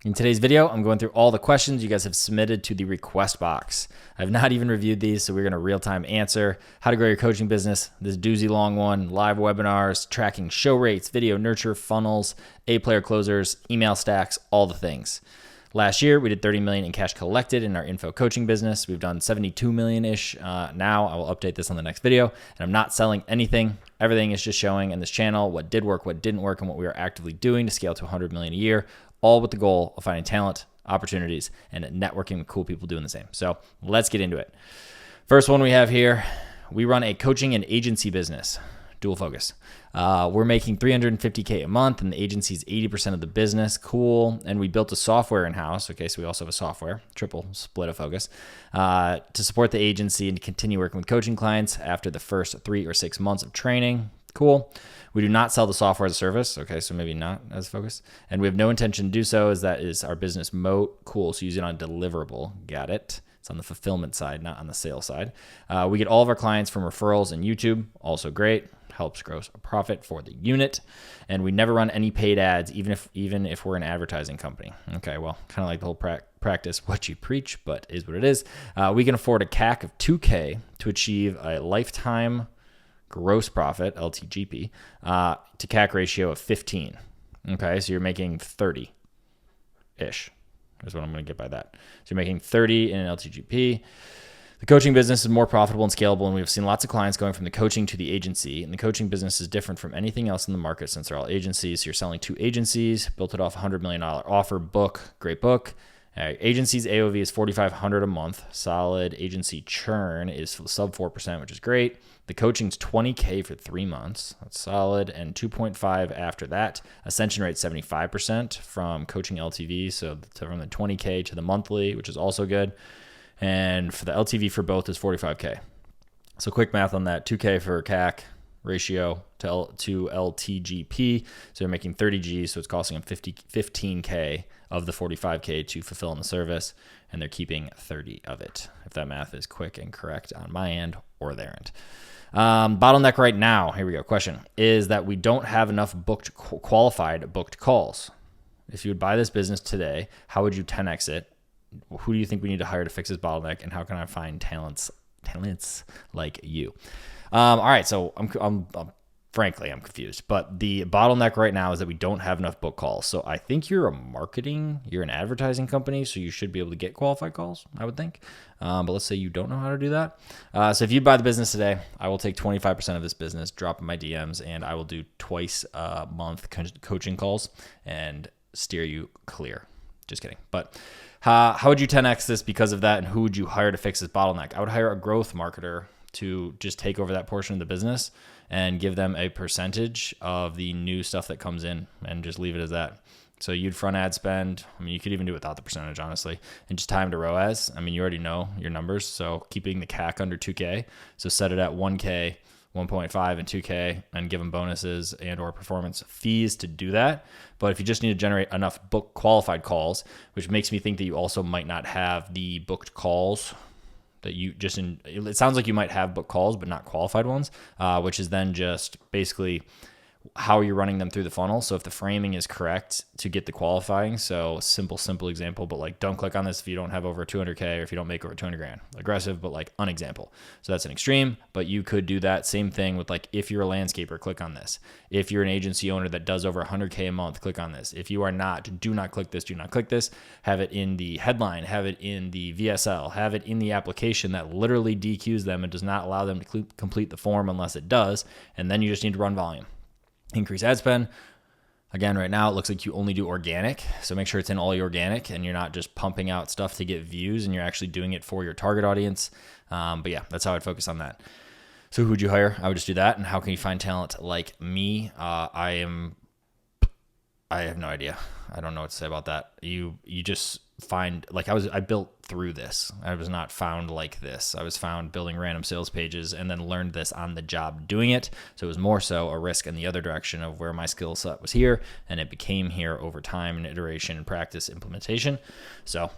In today's video, I'm going through all the questions you guys have submitted to the request box. I've not even reviewed these, so we're going to real-time answer how to grow your coaching business, this doozy long one, live webinars, tracking show rates, video nurture, funnels, A-player closers, email stacks, all the things. Last year, we did 30 million in cash collected in our info coaching business. We've done 72 million-ish now. I will update this on the next video, and I'm not selling anything. Everything is just showing in this channel what did work, what didn't work, and what we are actively doing to scale to 100 million a year, all with the goal of finding talent, opportunities, and networking with cool people doing the same. So let's get into it. First one we have here, we run a coaching and agency business, dual focus. We're making $350K a month, and the agency is 80% of the business. Cool. And we built a software in-house. Okay, so we also have a software, triple split of focus, to support the agency and to continue working with coaching clients after the first 3 or 6 months of training. Cool. We do not sell the software as a service. Okay, so maybe not as focused. And we have no intention to do so, as that is our business moat. Cool. So use it on deliverable. Got it. It's on the fulfillment side, not on the sales side. We get all of our clients from referrals and YouTube. Also great. Helps gross profit for the unit. And we never run any paid ads, even if we're an advertising company. Okay, well, kind of like the whole practice what you preach, but is what it is. We can afford a CAC of 2K to achieve a lifetime gross profit, LTGP, to CAC ratio of 15. Okay, so you're making 30-ish. Is what I'm going to get by that. So you're making 30 in an LTGP. The coaching business is more profitable and scalable, and we've seen lots of clients going from the coaching to the agency. And the coaching business is different from anything else in the market since they're all agencies. So you're selling to agencies, built it off $100 million offer, book, great book. Agency's AOV is $4,500 a month. Solid agency churn is sub 4%, which is great. The coaching's $20K for 3 months. That's solid. And 2.5 after that. Ascension rate 75% from coaching LTV. So from the $20K to the monthly, which is also good. And for the LTV for both is $45K. So quick math on that. 2K for CAC ratio to LTGP. So they're making 30G. So it's costing them 15K of the 45K to fulfill in the service, and they're keeping 30 of it, if that math is quick and correct on my end or their end. Bottleneck right now, here we go, question, is that we don't have enough qualified booked calls. If you would buy this business today, how would you 10X it? Who do you think we need to hire to fix this bottleneck, and how can I find talents like you? All right, so frankly, I'm confused, but the bottleneck right now is that we don't have enough book calls. So I think you're an advertising company, so you should be able to get qualified calls, I would think. But let's say you don't know how to do that. So if you buy the business today, I will take 25% of this business, drop in my DMs, and I will do twice a month coaching calls and steer you clear. Just kidding. But how would you 10X this because of that, and who would you hire to fix this bottleneck? I would hire a growth marketer to just take over that portion of the business and give them a percentage of the new stuff that comes in and just leave it as that. So you'd front ad spend. I mean, you could even do it without the percentage, honestly, and just time to ROAS. I mean, you already know your numbers. So keeping the CAC under 2K. So set it at 1K, 1.5 and 2K, and give them bonuses and or performance fees to do that. But if you just need to generate enough book qualified calls, which makes me think that you also might not have the booked calls that you just it sounds like you might have booked calls, but not qualified ones, which is then just basically how you're running them through the funnel. So if the framing is correct to get the qualifying, so simple example, but like don't click on this if you don't have over 200K or if you don't make over 200 grand. Aggressive, but like unexample. So that's an extreme, but you could do that same thing with like, if you're a landscaper, click on this. If you're an agency owner that does over 100K a month, click on this. If you are not, do not click this, do not click this. Have it in the headline, have it in the VSL, have it in the application that literally DQs them and does not allow them to complete the form unless it does. And then you just need to run volume. Increase ad spend. Again, right now it looks like you only do organic. So make sure it's in all your organic and you're not just pumping out stuff to get views and you're actually doing it for your target audience. But yeah, that's how I'd focus on that. So who would you hire? I would just do that. And how can you find talent like me? I have no idea. I don't know what to say about that. You just find, like I built through this. I was not found like this. I was found building random sales pages and then learned this on the job doing it. So it was more so a risk in the other direction of where my skill set was here, and it became here over time and iteration and practice implementation. So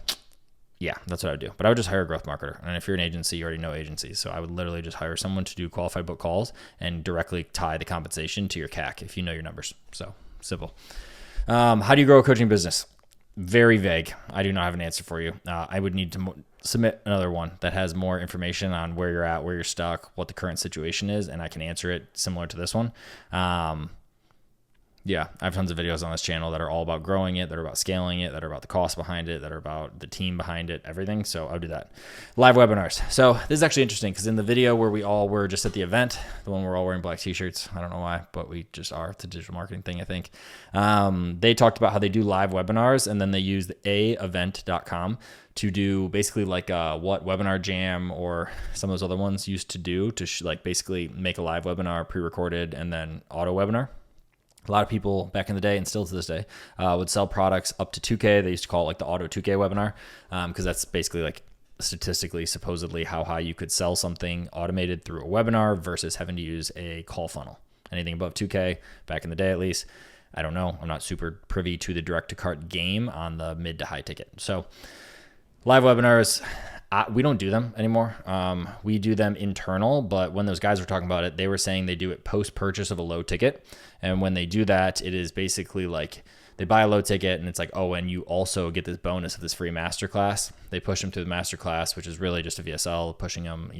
yeah, that's what I would do. But I would just hire a growth marketer. And if you're an agency, you already know agencies. So I would literally just hire someone to do qualified book calls and directly tie the compensation to your CAC if you know your numbers. So simple. How do you grow a coaching business? very vague. I do not have an answer for you. I would need to submit another one that has more information on where you're at, where you're stuck, what the current situation is, and I can answer it similar to this one. Yeah, I have tons of videos on this channel that are all about growing it, that are about scaling it, that are about the cost behind it, that are about the team behind it, everything. So I'll do that. Live webinars. So this is actually interesting because in the video where we all were just at the event, the one where we're all wearing black t-shirts, I don't know why, but we just are. It's a digital marketing thing, I think. They talked about how they do live webinars, and then they use the aevent.com to do basically like what Webinar Jam or some of those other ones used to do to like basically make a live webinar pre-recorded and then auto webinar. A lot of people back in the day, and still to this day, would sell products up to 2K. They used to call it like the auto 2K webinar, because that's basically like statistically, supposedly how high you could sell something automated through a webinar versus having to use a call funnel. Anything above 2K, back in the day at least, I don't know. I'm not super privy to the direct to cart game on the mid to high ticket. So live webinars, we don't do them anymore. We do them internal, but when those guys were talking about it, they were saying they do it post-purchase of a low ticket. And when they do that, it is basically like they buy a low ticket and it's like, oh, and you also get this bonus of this free masterclass. They push them through the masterclass, which is really just a VSL, pushing them,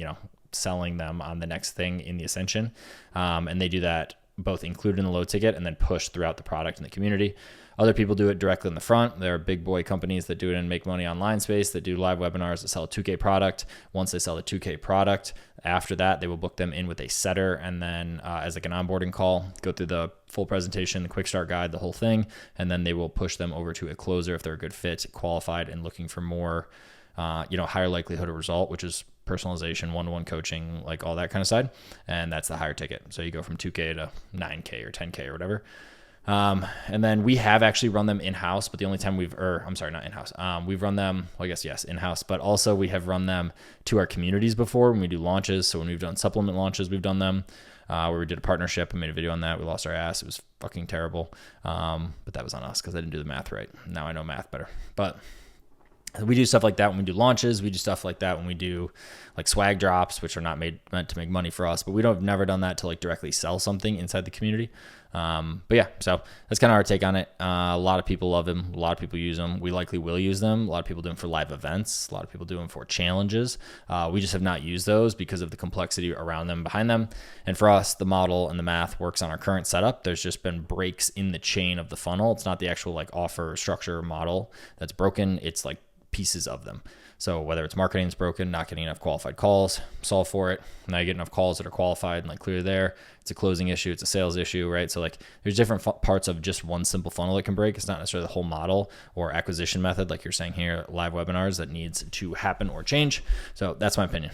selling them on the next thing in the Ascension. And they do that both included in the low ticket and then push throughout the product and the community. Other people do it directly in the front. There are big boy companies that do it and make money online space that do live webinars that sell a 2K product. Once they sell the 2K product, after that, they will book them in with a setter and then as like an onboarding call, go through the full presentation, the quick start guide, the whole thing. And then they will push them over to a closer if they're a good fit, qualified, and looking for more, higher likelihood of result, which is personalization, one-to-one coaching, like all that kind of side. And that's the higher ticket. So you go from 2K to 9K or 10K or whatever. And then we have actually run them in-house, but the only time we've run them, well, I guess, yes, in-house, but also we have run them to our communities before when we do launches. So when we've done supplement launches, we've done them, where we did a partnership and made a video on that. We lost our ass. It was fucking terrible. But that was on us because I didn't do the math right. Now I know math better, but we do stuff like that when we do launches. We do stuff like that when we do like swag drops, which are not meant to make money for us, but we've never done that to like directly sell something inside the community. But yeah, so that's kind of our take on it. A lot of people love them. A lot of people use them. We likely will use them. A lot of people do them for live events. A lot of people do them for challenges. We just have not used those because of the complexity around them, behind them. And for us, the model and the math works on our current setup. There's just been breaks in the chain of the funnel. It's not the actual like offer structure model that's broken. It's like pieces of them. So whether it's marketing is broken, not getting enough qualified calls, solve for it. Now you get enough calls that are qualified and like clear there. It's a closing issue. It's a sales issue, right? So like there's different parts of just one simple funnel that can break. It's not necessarily the whole model or acquisition method, like you're saying here, live webinars, that needs to happen or change. So that's my opinion.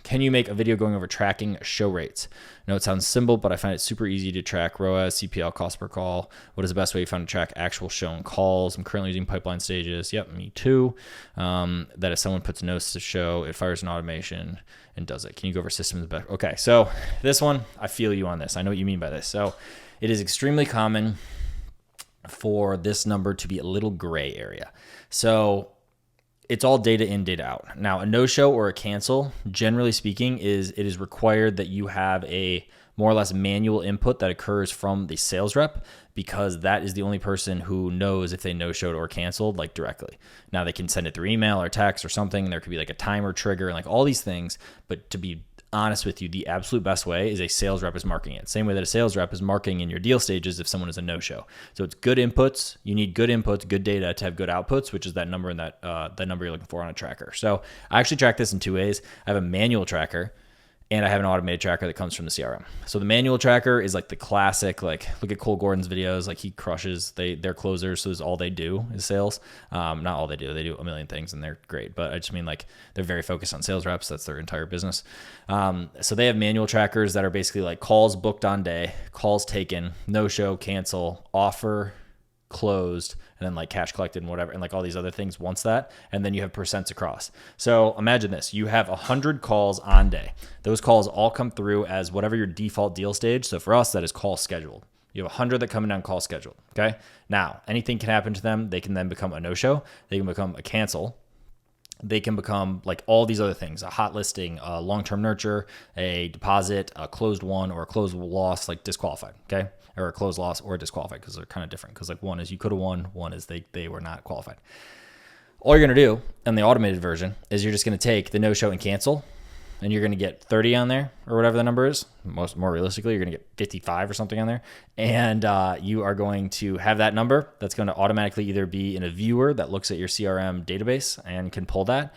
Can you make a video going over tracking show rates? I know it sounds simple, but I find it super easy to track ROAS, CPL, cost per call. What is the best way you found to track actual shown calls? I'm currently using pipeline stages. Yep, me too. That if someone puts notes to show, it fires an automation and does it. Can you go over systems back? Okay, so this one, I feel you on this. I know what you mean by this. So it is extremely common for this number to be a little gray area. So it's all data in, data out. Now, a no-show or a cancel, generally speaking, it is required that you have a more or less manual input that occurs from the sales rep, because that is the only person who knows if they no-showed or canceled, like directly. Now, they can send it through email or text or something. There could be like a timer trigger and like all these things. But to be honest with you, the absolute best way is a sales rep is marketing it. Same way that a sales rep is marketing in your deal stages if someone is a no-show. So it's good inputs. You need good inputs, good data to have good outputs, which is that number and that number you're looking for on a tracker. So I actually track this in two ways. I have a manual tracker and I have an automated tracker that comes from the CRM. So the manual tracker is like the classic, like look at Cole Gordon's videos, like he crushes, they're closers. So all they do is sales. Not all they do a million things and they're great, but I just mean like they're very focused on sales reps. That's their entire business. So they have manual trackers that are basically like calls booked on day, calls taken, no show, cancel, offer, closed, and then like cash collected and whatever, and like all these other things once that, and then you have percents across. So imagine this, you have 100 calls on day. Those calls all come through as whatever your default deal stage. So for us, that is call scheduled. You have 100 that come in on call scheduled, okay? Now, anything can happen to them. They can then become a no-show. They can become a cancel. they can become like all these other things: a hot listing, a long-term nurture, a deposit, a closed won, or a closed loss, like disqualified. Okay. Or a closed loss or disqualified, because they're kind of different. Because like one is you could have won, one is they were not qualified. All you're going to do in the automated version is you're just going to take the no show and cancel, and you're going to get 30 on there, or whatever the number is. More realistically, you're going to get 55 or something on there. And you are going to have that number that's going to automatically either be in a viewer that looks at your CRM database and can pull that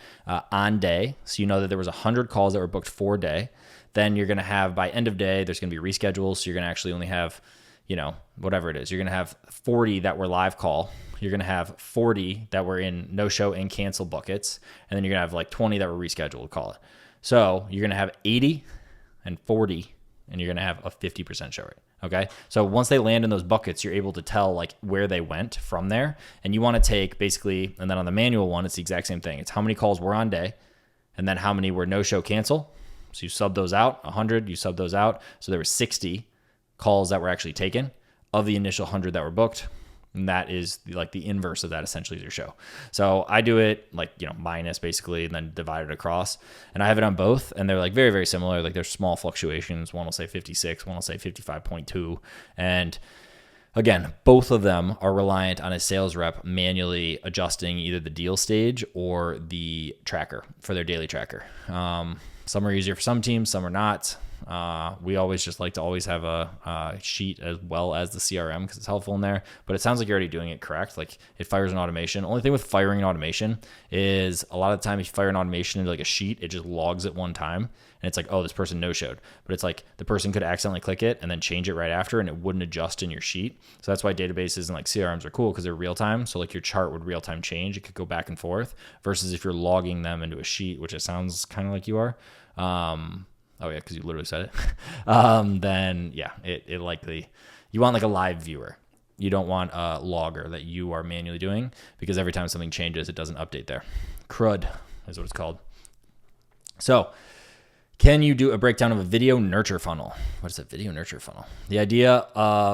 on day. So you know that there was 100 calls that were booked for day. Then you're going to have, by end of day, there's going to be reschedules. So you're going to actually only have, whatever it is. You're going to have 40 that were live call. You're going to have 40 that were in no show and cancel buckets. And then you're going to have like 20 that were rescheduled, call it. So you're going to have 80 and 40, and you're going to have a 50% show rate. Okay. So once they land in those buckets, you're able to tell like where they went from there. And you want to take basically, and then on the manual one, it's the exact same thing. It's how many calls were on day, and then how many were no show cancel. So you sub those out, 100, you sub those out. So there were 60 calls that were actually taken of the initial 100 that were booked. And that is like the inverse of that, essentially, is your show. So I do it like, minus basically, and then divide it across. And I have it on both, and they're like very, very similar. Like there's small fluctuations. One will say 56, one will say 55.2. And again, both of them are reliant on a sales rep manually adjusting either the deal stage or the tracker for their daily tracker. Some are easier for some teams, some are not. We always just like to always have a sheet as well as the CRM because it's helpful in there. But it sounds like you're already doing it correct. Like it fires an automation. Only thing with firing an automation is a lot of the time if you fire an automation into like a sheet, it just logs it one time. And it's like, oh, this person no-showed. But it's like the person could accidentally click it and then change it right after, and it wouldn't adjust in your sheet. So that's why databases and like CRMs are cool, because they're real time. So like your chart would real time change. It could go back and forth versus if you're logging them into a sheet, which it sounds kind of like you are. Oh yeah, because you literally said it. Then yeah, it likely, you want like a live viewer. You don't want a logger that you are manually doing, because every time something changes, it doesn't update there. CRUD is what it's called. So can you do a breakdown of a video nurture funnel? What is a video nurture funnel? The idea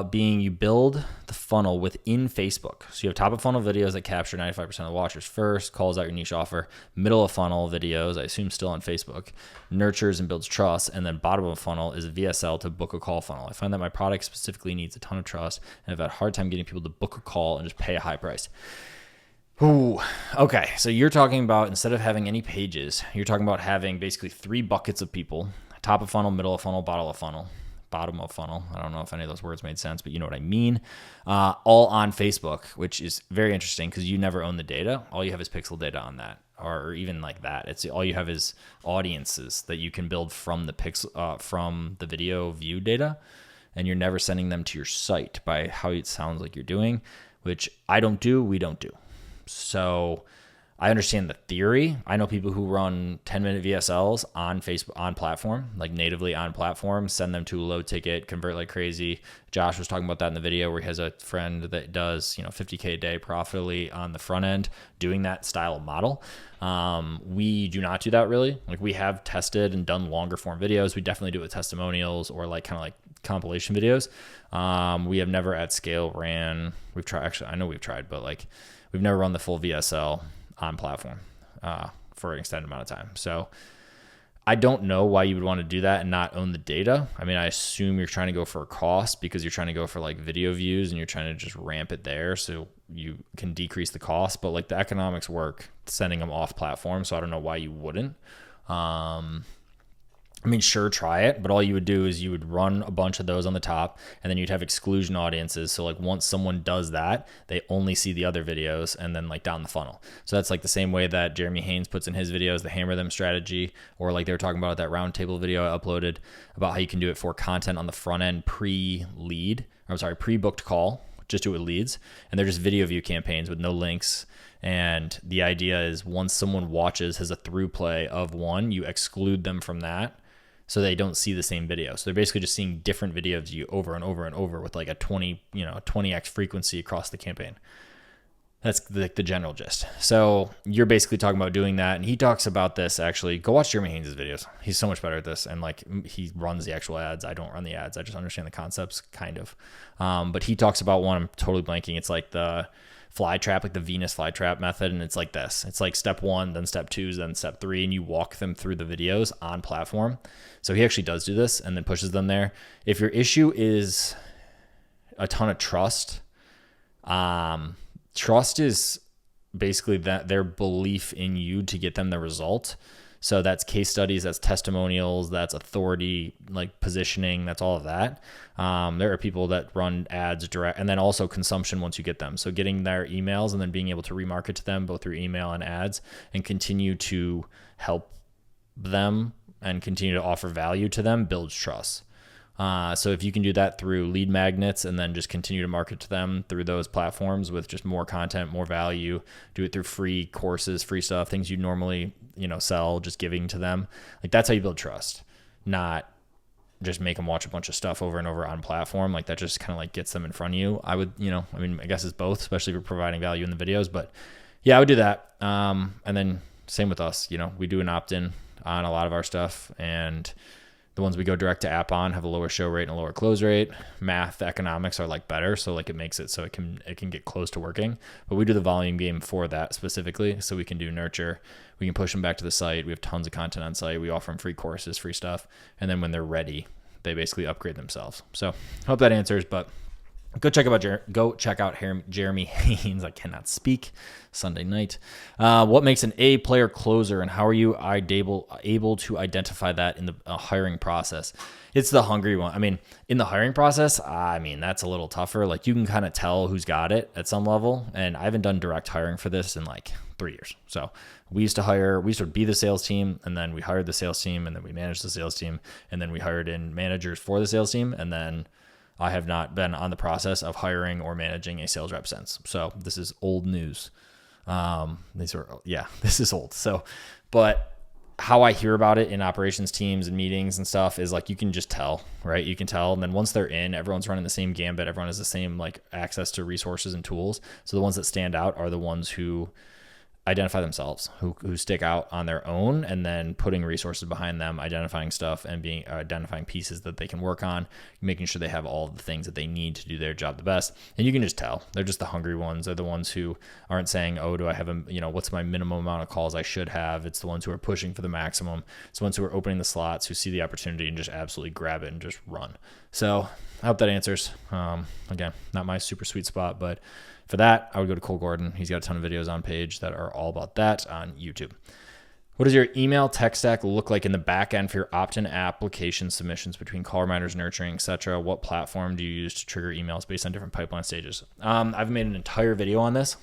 being you build the funnel within Facebook. So you have top of funnel videos that capture 95% of the watchers first, calls out your niche offer, middle of funnel videos, I assume still on Facebook, nurtures and builds trust, and then bottom of funnel is a VSL to book a call funnel. I find that my product specifically needs a ton of trust, and I've had a hard time getting people to book a call and just pay a high price. Ooh, okay. So you're talking about, instead of having any pages, you're talking about having basically 3 buckets of people: top of funnel, middle of funnel, bottom of funnel. I don't know if any of those words made sense, but you know what I mean. All on Facebook, which is very interesting because you never own the data. All you have is pixel data on that, or even like that. It's all you have is audiences that you can build from the from the video view data, and you're never sending them to your site by how it sounds like you're doing, which I don't do. We don't do. So I understand the theory. I know people who run 10-minute VSLs on Facebook, on platform, like natively on platform, send them to a low ticket, convert like crazy. Josh was talking about that in the video where he has a friend that does, $50K a day profitably on the front end doing that style of model. We do not do that really. Like we have tested and done longer form videos. We definitely do it with testimonials or like kind of like compilation videos. We have never at scale ran, we've tried, actually, I know we've tried, but like we've never run the full VSL on platform for an extended amount of time. So I don't know why you would want to do that and not own the data. I mean, I assume you're trying to go for a cost because you're trying to go for like video views and you're trying to just ramp it there so you can decrease the cost. But like the economics work sending them off platform. So I don't know why you wouldn't. I mean, sure, try it, but all you would do is you would run a bunch of those on the top, and then you'd have exclusion audiences. So like once someone does that, they only see the other videos and then like down the funnel. So that's like the same way that Jeremy Haynes puts in his videos, the hammer them strategy, or like they were talking about that roundtable video I uploaded about how you can do it for content on the front end pre-booked call, just do it with leads. And they're just video view campaigns with no links. And the idea is once someone watches, has a through play of one, you exclude them from that, so they don't see the same video. So they're basically just seeing different videos of you over and over and over with like a 20x frequency across the campaign. That's the general gist. So you're basically talking about doing that. And he talks about this actually. Go watch Jeremy Haynes' videos. He's so much better at this. And like he runs the actual ads. I don't run the ads. I just understand the concepts kind of. But he talks about one, I'm totally blanking. It's like the flytrap, like the Venus flytrap method. And it's like this. It's like step 1, then step 2, then step 3, and you walk them through the videos on platform. So he actually does do this and then pushes them there. If your issue is a ton of trust, trust is basically that their belief in you to get them the result. So that's case studies, that's testimonials, that's authority, like positioning, that's all of that. There are people that run ads direct, and then also consumption once you get them. So getting their emails and then being able to remarket to them both through email and ads and continue to help them and continue to offer value to them builds trust. So if you can do that through lead magnets and then just continue to market to them through those platforms with just more content, more value, do it through free courses, free stuff, things you normally, sell, just giving to them. Like that's how you build trust, not just make them watch a bunch of stuff over and over on platform. Like that just kind of like gets them in front of you. I would, I guess it's both, especially if you're providing value in the videos, but yeah, I would do that. And then same with us, we do an opt-in on a lot of our stuff, and the ones we go direct to app on have a lower show rate and a lower close rate. Math, economics are like better, so like it makes it so it can get close to working. But we do the volume game for that specifically, so we can do nurture. We can push them back to the site. We have tons of content on site. We offer them free courses, free stuff, and then when they're ready, they basically upgrade themselves. So I hope that answers. But go check out Jeremy Haynes. I cannot speak. Sunday night. What makes an A player closer, and how are you able to identify that in the hiring process? It's the hungry one. I mean, in the hiring process, that's a little tougher. Like you can kind of tell who's got it at some level. And I haven't done direct hiring for this in like 3 years. So we used to be the sales team, and then we hired the sales team, and then we managed the sales team, and then we hired in managers for the sales team, and then I have not been on the process of hiring or managing a sales rep since. So this is old news. This is old. So, but how I hear about it in operations teams and meetings and stuff is like, you can just tell, right? You can tell. And then once they're in, everyone's running the same gambit. Everyone has the same like access to resources and tools. So the ones that stand out are the ones who identify themselves, who stick out on their own, and then putting resources behind them, identifying stuff and identifying pieces that they can work on, making sure they have all the things that they need to do their job the best. And you can just tell they're just the hungry ones. They're the ones who aren't saying, oh, do I have what's my minimum amount of calls I should have? It's the ones who are pushing for the maximum. It's the ones who are opening the slots, who see the opportunity and just absolutely grab it and just run. So I hope that answers. Again, not my super sweet spot, but for that, I would go to Cole Gordon. He's got a ton of videos on page that are all about that on YouTube. What does your email tech stack look like in the back end for your opt-in application submissions between call reminders, nurturing, etc.? What platform do you use to trigger emails based on different pipeline stages? I've made an entire video on this.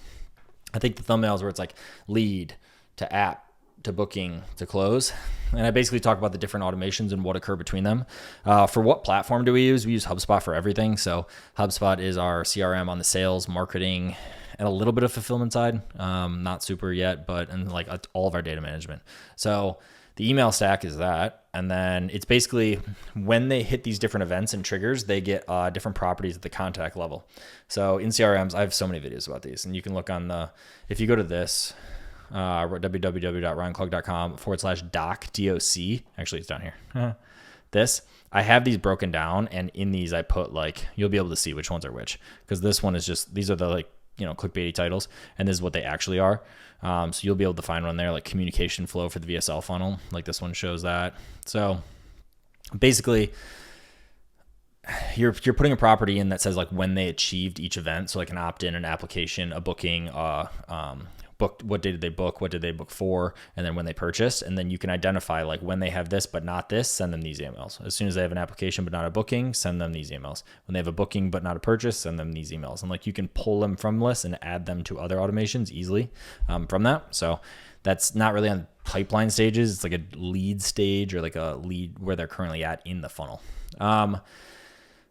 I think the thumbnails where it's like lead to app to booking to close. And I basically talk about the different automations and what occur between them. For what platform do we use? We use HubSpot for everything. So HubSpot is our CRM on the sales, marketing, and a little bit of fulfillment side. Not super yet, and like all of our data management. So the email stack is that. And then it's basically when they hit these different events and triggers, they get different properties at the contact level. So in CRMs, I have so many videos about these, and you can look on if you go to this, www.ryanclogg.com/doc, DOC. Actually, it's down here. I have these broken down, and in these I put you'll be able to see which ones are which, because this one is just, these are the clickbaity titles, and this is what they actually are. So you'll be able to find one there, like communication flow for the VSL funnel. Like this one shows that. So basically, you're putting a property in that says like when they achieved each event. So like an opt-in, an application, a booking, booked, what day did they book, what did they book for, and then when they purchased. And then you can identify like when they have this but not this, send them these emails. As soon as they have an application but not a booking, send them these emails. When they have a booking but not a purchase, send them these emails. And like you can pull them from lists and add them to other automations easily from that. So that's not really on pipeline stages. It's like a lead stage, or like a lead where they're currently at in the funnel.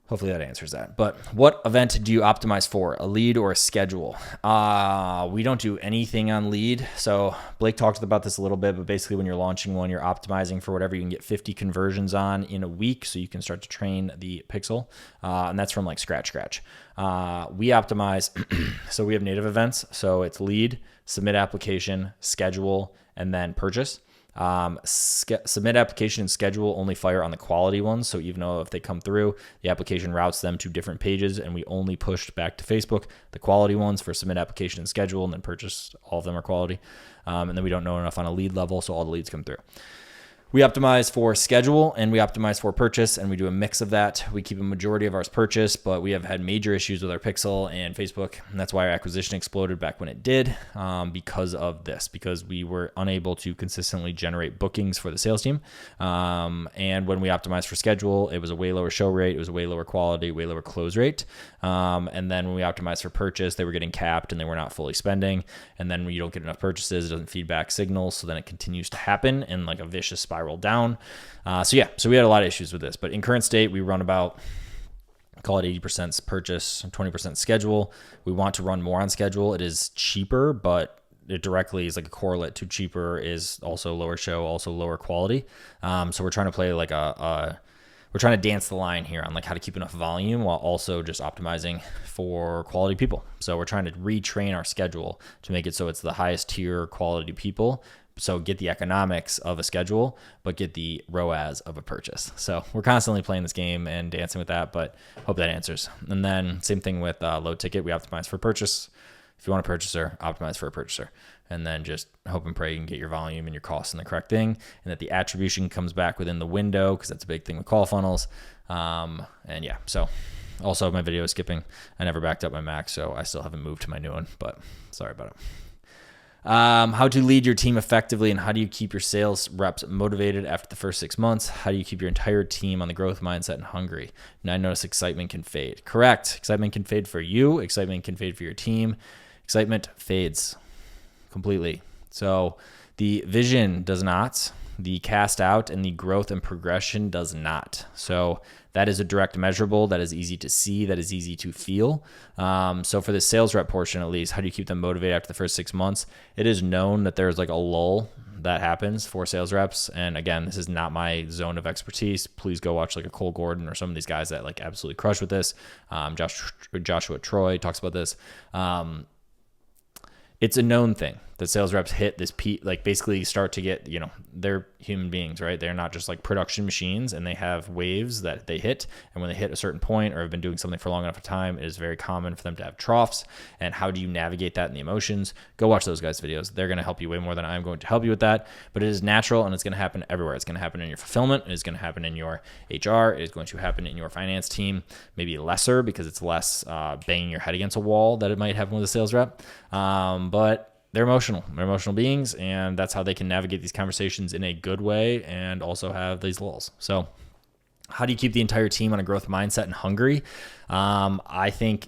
Hopefully that answers that. But what event do you optimize for, a lead or a schedule? We don't do anything on lead. So Blake talked about this a little bit, but basically when you're launching one, you're optimizing for whatever you can get 50 conversions on in a week, so you can start to train the pixel. And that's from like scratch. We optimize, so we have native events. So it's lead, submit application, schedule, and then purchase. Submit application and schedule only fire on the quality ones. So even though if they come through, the application routes them to different pages, and we only pushed back to Facebook the quality ones for submit application and schedule, and then purchase. All of them are quality. And then we don't know enough on a lead level, so all the leads come through. We optimize for schedule and we optimize for purchase, and we do a mix of that. We keep a majority of ours purchase, but we have had major issues with our pixel and Facebook. And that's why our acquisition exploded back when it did, because of this, because we were unable to consistently generate bookings for the sales team. And when we optimized for schedule, it was a way lower show rate. It was a way lower quality, way lower close rate. And then when we optimized for purchase, they were getting capped and they were not fully spending. And then when you don't get enough purchases, it doesn't feed back signals. So then it continues to happen in like a vicious spiral down. So we had a lot of issues with this, but in current state, we run about, call it 80% purchase, 20% schedule. We want to run more on schedule. It is cheaper, but it directly is like a correlate to cheaper is also lower show, also lower quality. So we're trying to play like we're trying to dance the line here on like how to keep enough volume while also just optimizing for quality people. So we're trying to retrain our schedule to make it so it's the highest tier quality people. So get the economics of a schedule, but get the ROAS of a purchase. So we're constantly playing this game and dancing with that, but hope that answers. And then same thing with low ticket, we optimize for purchase. If you want a purchaser, optimize for a purchaser. And then just hope and pray you can get your volume and your costs in the correct thing, and that the attribution comes back within the window, because that's a big thing with call funnels. And yeah, so also my video is skipping. I never backed up my Mac, so I still haven't moved to my new one, but sorry about it. How to lead your team effectively, and how do you keep your sales reps motivated after the first 6 months? How do you keep your entire team on the growth mindset and hungry? And I notice excitement can fade. Correct. Excitement can fade for you. Excitement can fade for your team. Excitement fades completely. So the vision does not, the cast out and the growth and progression does not. So that is a direct measurable. That is easy to see. That is easy to feel. So for the sales rep portion, at least, how do you keep them motivated after the first 6 months? It is known that there's like a lull that happens for sales reps. And again, this is not my zone of expertise. Please go watch like a Cole Gordon or some of these guys that like absolutely crush with this. Joshua Troy talks about this. It's a known thing that sales reps hit this peak, like basically start to get, they're human beings, right? They're not just like production machines, and they have waves that they hit. And when they hit a certain point or have been doing something for long enough of time, it is very common for them to have troughs. And how do you navigate that in the emotions? Go watch those guys' videos. They're going to help you way more than I'm going to help you with that. But it is natural, and it's going to happen everywhere. It's going to happen in your fulfillment. It is going to happen in your HR. It is going to happen in your finance team, maybe lesser because it's less banging your head against a wall that it might happen with a sales rep. But they're emotional. They're emotional beings, and that's how they can navigate these conversations in a good way and also have these lulls. So how do you keep the entire team on a growth mindset and hungry? I think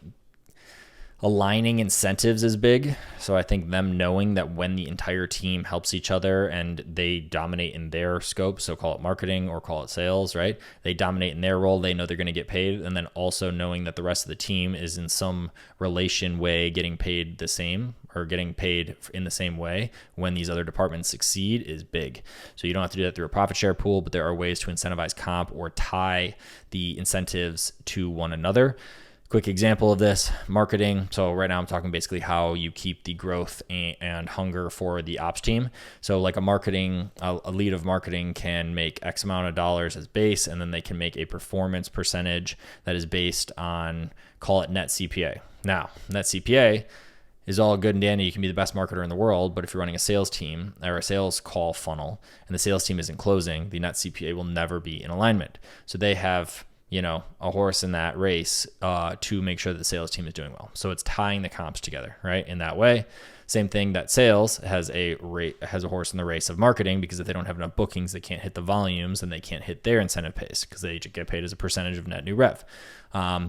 aligning incentives is big. So I think them knowing that when the entire team helps each other and they dominate in their scope, so call it marketing or call it sales, right? They dominate in their role. They know they're going to get paid. And then also knowing that the rest of the team is in some relation way getting paid the same or getting paid in the same way when these other departments succeed is big. So you don't have to do that through a profit share pool, but there are ways to incentivize comp or tie the incentives to one another. Quick example of this, marketing. So right now I'm talking basically how you keep the growth and hunger for the ops team. So like a lead of marketing can make X amount of dollars as base, and then they can make a performance percentage that is based on, call it net CPA. Now, net CPA is all good and dandy. You can be the best marketer in the world, but if you're running a sales team or a sales call funnel and the sales team isn't closing, the net CPA will never be in alignment. So they have a horse in that race to make sure that the sales team is doing well. So it's tying the comps together, right? In that way. Same thing that sales has a horse in the race of marketing, because if they don't have enough bookings, they can't hit the volumes and they can't hit their incentive pays because they get paid as a percentage of net new rev.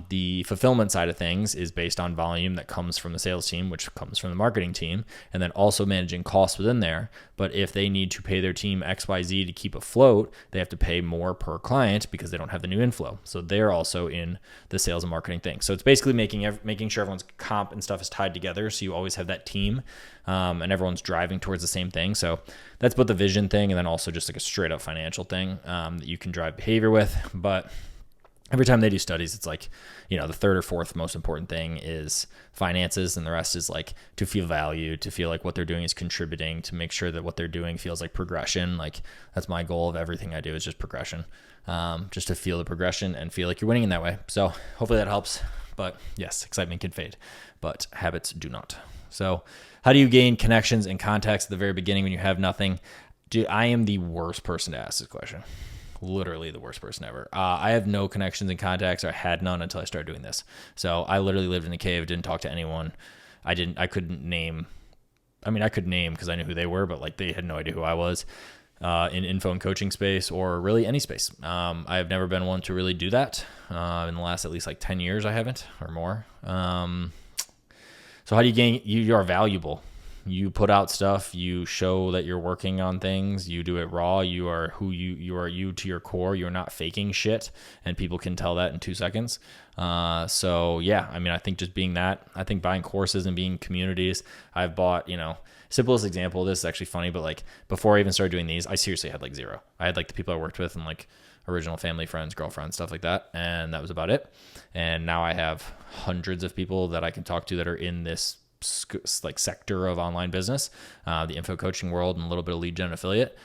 The fulfillment side of things is based on volume that comes from the sales team, which comes from the marketing team, and then also managing costs within there. But if they need to pay their team XYZ to keep afloat, they have to pay more per client because they don't have the new inflow. So they're also in the sales and marketing thing. So it's basically making sure everyone's comp and stuff is tied together. So you always have that team and everyone's driving towards the same thing. So that's both the vision thing and then also just like a straight up financial thing that you can drive behavior with. But every time they do studies, it's like, the third or fourth most important thing is finances, and the rest is like to feel valued, to feel like what they're doing is contributing, to make sure that what they're doing feels like progression. Like that's my goal of everything I do, is just progression, just to feel the progression and feel like you're winning in that way. So hopefully that helps. But yes, excitement can fade, but habits do not. So how do you gain connections and contacts at the very beginning when you have nothing? Dude, I am the worst person to ask this question. Literally the worst person ever. I have no connections and contacts, or I had none until I started doing this. So I literally lived in a cave, didn't talk to anyone. I couldn't name. I mean, I could name because I knew who they were, but like they had no idea who I was in info and coaching space, or really any space. I have never been one to really do that. In the last at least like 10 years, I haven't, or more. So how do you gain? You are valuable. You put out stuff, you show that you're working on things, you do it raw, you are who you are, you to your core. You're not faking shit, and people can tell that in 2 seconds. So yeah, I mean, I think just being that, I think buying courses and being communities, I've bought, simplest example, this is actually funny, but like before I even started doing these, I seriously had like zero. I had like the people I worked with and like original family, friends, girlfriends, stuff like that. And that was about it. And now I have hundreds of people that I can talk to that are in this like sector of online business, the info coaching world, and a little bit of lead gen affiliate.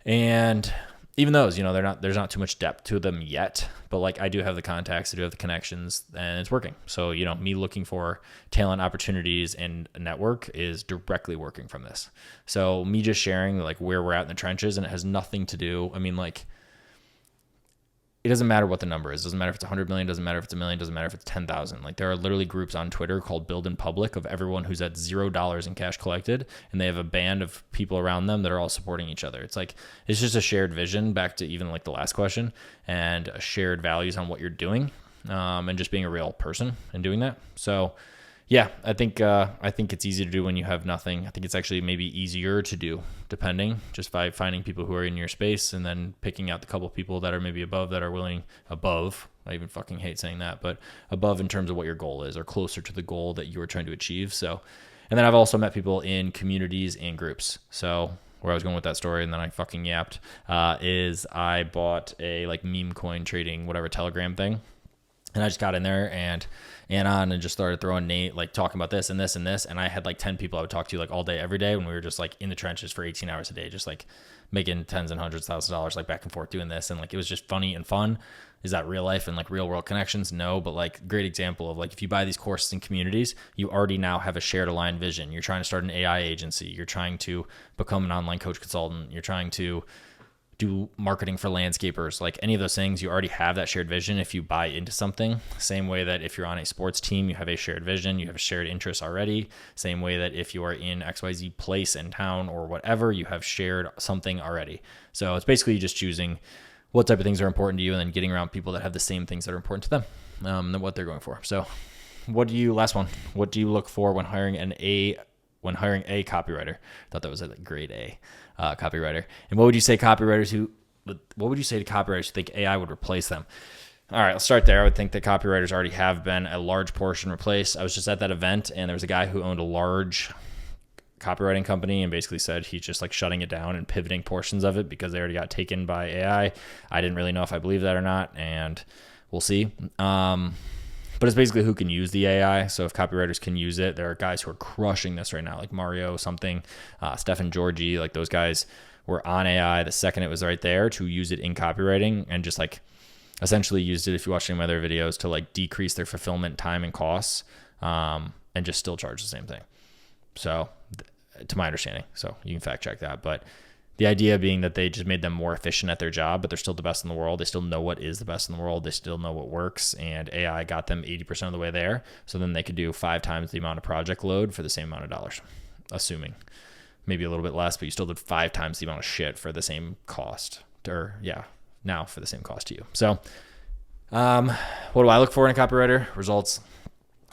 And even those, there's not too much depth to them yet, but like I do have the contacts, I do have the connections, and it's working. So, me looking for talent opportunities and a network is directly working from this. So me just sharing like where we're at in the trenches, and it has nothing to do. I mean, like, it doesn't matter what the number is. It doesn't matter if it's 100 million, doesn't matter if it's 1 million, doesn't matter if it's 10,000. Like there are literally groups on Twitter called Build in Public of everyone who's at $0 in cash collected, and they have a band of people around them that are all supporting each other. It's like, it's just a shared vision, back to even like the last question, and shared values on what you're doing, and just being a real person and doing that. So yeah, I think it's easy to do when you have nothing. I think it's actually maybe easier to do, depending, just by finding people who are in your space and then picking out the couple people that are maybe above, that are willing above. I even fucking hate saying that, but above in terms of what your goal is, or closer to the goal that you are trying to achieve. So, and then I've also met people in communities and groups. So where I was going with that story, and then I fucking yapped, is I bought a like meme coin trading, whatever, Telegram thing. And I just got in there and just started throwing Nate, like talking about this and this and this. And I had like 10 people I would talk to like all day, every day, when we were just like in the trenches for 18 hours a day, just like making tens and hundreds of thousands of dollars, like back and forth doing this. And like, it was just funny and fun. Is that real life and like real world connections? No, but like great example of like, if you buy these courses and communities, you already now have a shared aligned vision. You're trying to start an AI agency. You're trying to become an online coach consultant. You're trying to do marketing for landscapers, like any of those things, you already have that shared vision if you buy into something. Same way that if you're on a sports team, you have a shared vision, you have a shared interest already. Same way that if you are in XYZ place in town or whatever, you have shared something already. So it's basically just choosing what type of things are important to you, and then getting around people that have the same things that are important to them, than what they're going for. So last one, what do you look for when hiring a copywriter? I thought that was a grade A copywriter. And what would you say to copywriters who think AI would replace them? All right, let's start there. I would think that copywriters already have been a large portion replaced. I was just at that event, and there was a guy who owned a large copywriting company and basically said he's just like shutting it down and pivoting portions of it because they already got taken by AI. I didn't really know if I believe that or not, and we'll see. But it's basically who can use the AI. So if copywriters can use it, there are guys who are crushing this right now, like Mario something, Stefan Georgi, like those guys were on AI the second it was right there to use it in copywriting, and just like essentially used it, if you watch any of my other videos, to like decrease their fulfillment time and costs, and just still charge the same thing. So to my understanding, so you can fact check that, but the idea being that they just made them more efficient at their job, but they're still the best in the world. They still know what is the best in the world. They still know what works, and AI got them 80% of the way there. So then they could do 5 times the amount of project load for the same amount of dollars, assuming maybe a little bit less, but you still did 5 times the amount of shit for the same cost, now for the same cost to you. So what do I look for in a copywriter? Results.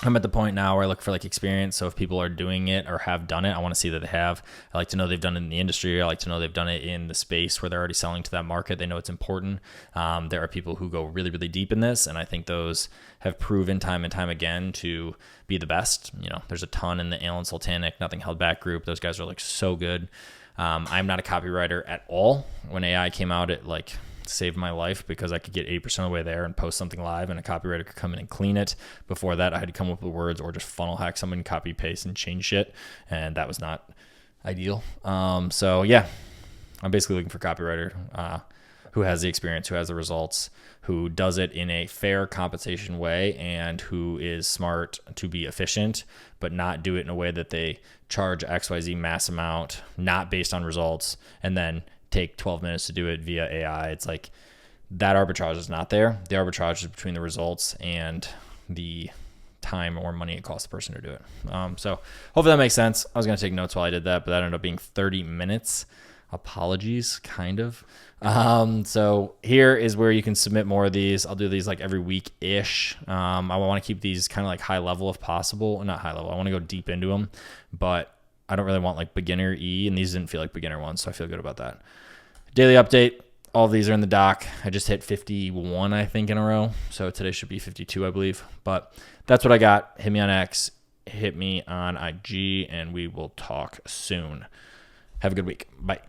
I'm at the point now where I look for like experience. So if people are doing it or have done it, I want to see that they have. I like to know they've done it in the industry. I like to know they've done it in the space where they're already selling to that market. They know it's important. There are people who go really, really deep in this, and I think those have proven time and time again to be the best. There's a ton in the Alan Sultanic, Nothing Held Back group. Those guys are like so good. I'm not a copywriter at all. When AI came out at like saved my life because I could get 80% of the way there and post something live and a copywriter could come in and clean it. Before that, I had to come up with words or just funnel hack someone, copy paste and change shit. And that was not ideal. So yeah, I'm basically looking for a copywriter who has the experience, who has the results, who does it in a fair compensation way, and who is smart to be efficient, but not do it in a way that they charge XYZ mass amount, not based on results, and then take 12 minutes to do it via AI. It's like that arbitrage is not there. The arbitrage is between the results and the time or money it costs the person to do it. So hopefully that makes sense. I was going to take notes while I did that, but that ended up being 30 minutes. Apologies, kind of. So here is where you can submit more of these. I'll do these like every week-ish. I want to keep these kind of like high level if possible. Not high level. I want to go deep into them, but I don't really want like beginner E, and these didn't feel like beginner ones, so I feel good about that. Daily update. All of these are in the doc. I just hit 51, I think, in a row. So today should be 52, I believe. But that's what I got. Hit me on X, hit me on IG, and we will talk soon. Have a good week. Bye.